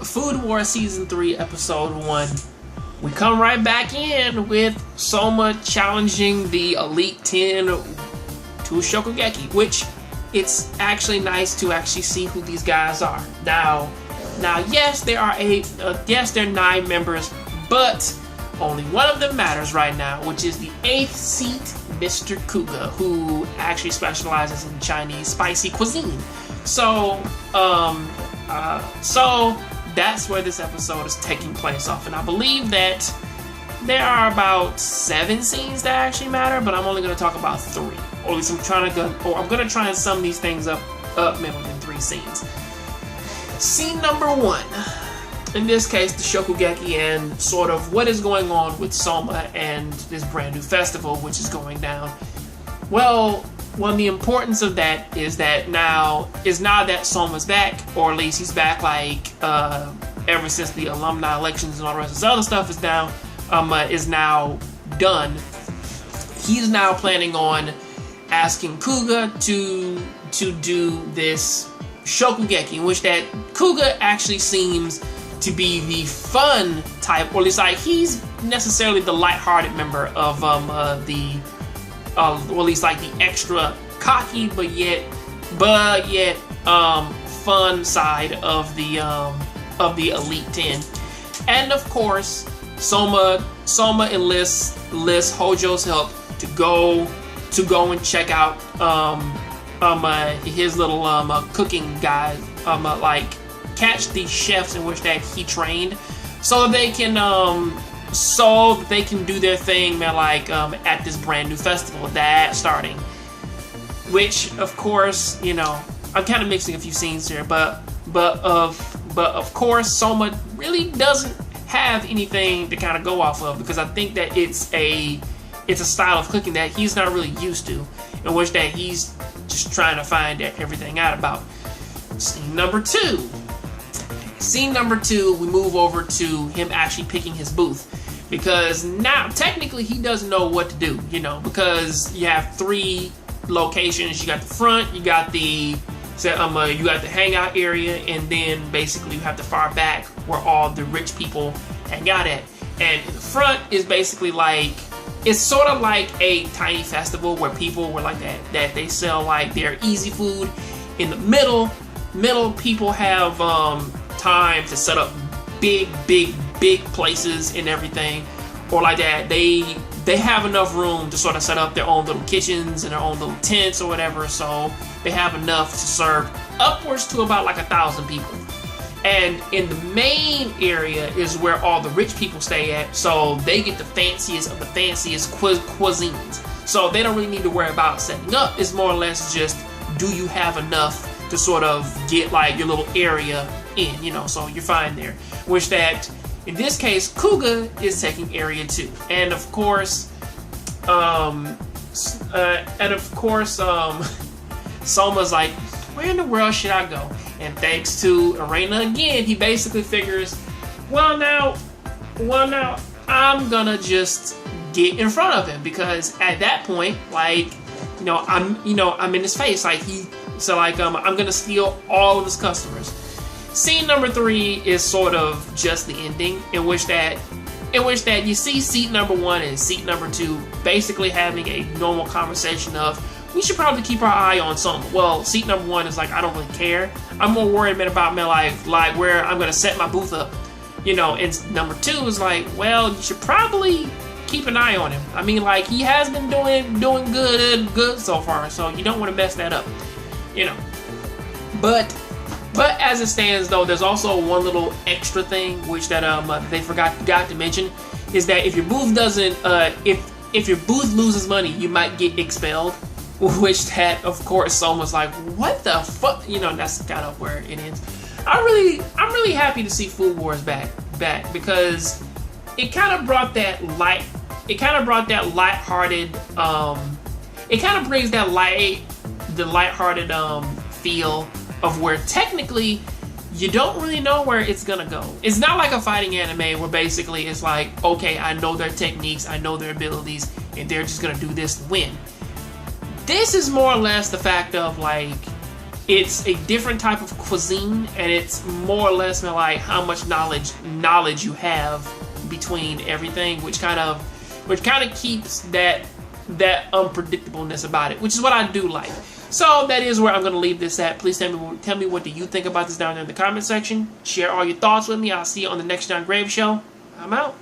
Food War Season 3, Episode 1. We come right back in with Soma challenging the Elite 10 to Shokugeki, which it's actually nice to actually see who these guys are. Now, yes, there are there are 9 members, but only one of them matters right now, which is the 8th seat, Mr. Kuga, who actually specializes in Chinese spicy cuisine. So that's where this episode is taking place off, and I believe that there are about 7 scenes that actually matter, but I'm only going to talk about 3, or at least I'm going to try and sum these things up maybe within 3 scenes. Scene number 1. In this case, the Shokugeki and sort of what is going on with Soma and this brand new festival which is going down. Well, the importance of that is that now that Soma's back, or at least he's back like ever since the alumni elections and all the rest of this other stuff is now done. He's now planning on asking Kuga to do this Shokugeki, in which that Kuga actually seems to be the fun type, or at least like he's necessarily the lighthearted member of or at least like the extra cocky but yet fun side of the Elite 10. And of course, Soma enlists Hojo's help to go and check out his little cooking guy, like catch these chefs in which that he trained, so that they can do their thing, man, like at this brand new festival that's starting. Which, of course, you know, I'm kind of mixing a few scenes here, but of course, Soma really doesn't have anything to kind of go off of, because I think that it's a style of cooking that he's not really used to, in which that he's just trying to find everything out about. Scene number 2. Scene number 2, we move over to him actually picking his booth, because now technically he doesn't know what to do, you know, because you have 3 locations. You got the front, you got the hangout area, and then basically you have the far back where all the rich people hang out at. And in the front is basically like, it's sort of like a tiny festival where people were like that they sell like their easy food. In the middle people have time to set up big places and everything, or like that they have enough room to sort of set up their own little kitchens and their own little tents or whatever, so they have enough to serve upwards to about like 1,000 people. And in the main area is where all the rich people stay at, so they get the fanciest of the fanciest cuisines. So they don't really need to worry about setting up. It's more or less just, do you have enough to sort of get like your little area in, you know, so you're fine there. Which that, in this case, Kuga is taking area 2. And of course, Soma's like, where in the world should I go? And thanks to Arena again, he basically figures, well now, I'm gonna just get in front of him, because at that point, like, I'm in his face, like I'm gonna steal all of his customers. Scene number 3 is sort of just the ending, in which that you see seat number 1 and seat number 2 basically having a normal conversation of, we should probably keep our eye on Soma. Well, seat number 1 is like, I don't really care. I'm more worried about like where I'm gonna set my booth up, you know. And number 2 is like, well, you should probably keep an eye on him. I mean, like, he has been doing good so far, so you don't want to mess that up, you know. But as it stands, though, there's also one little extra thing which that they forgot to mention, is that if your booth doesn't if your booth loses money, you might get expelled. Which that, of course, Soma's like, what the fuck? You know, that's kind of where it ends. I'm really happy to see Food Wars back, because it kind of brought that lighthearted, it kind of brings that lighthearted feel of where technically you don't really know where it's gonna go. It's not like a fighting anime where basically it's like, okay, I know their techniques, I know their abilities, and they're just gonna do this to win. This is more or less the fact of like, it's a different type of cuisine, and it's more or less like how much knowledge you have between everything, which kind of keeps that unpredictableness about it, which is what I do like. So that is where I'm going to leave this at. Please tell me what do you think about this down there in the comment section. Share all your thoughts with me. I'll see you on the next John Grave Show. I'm out.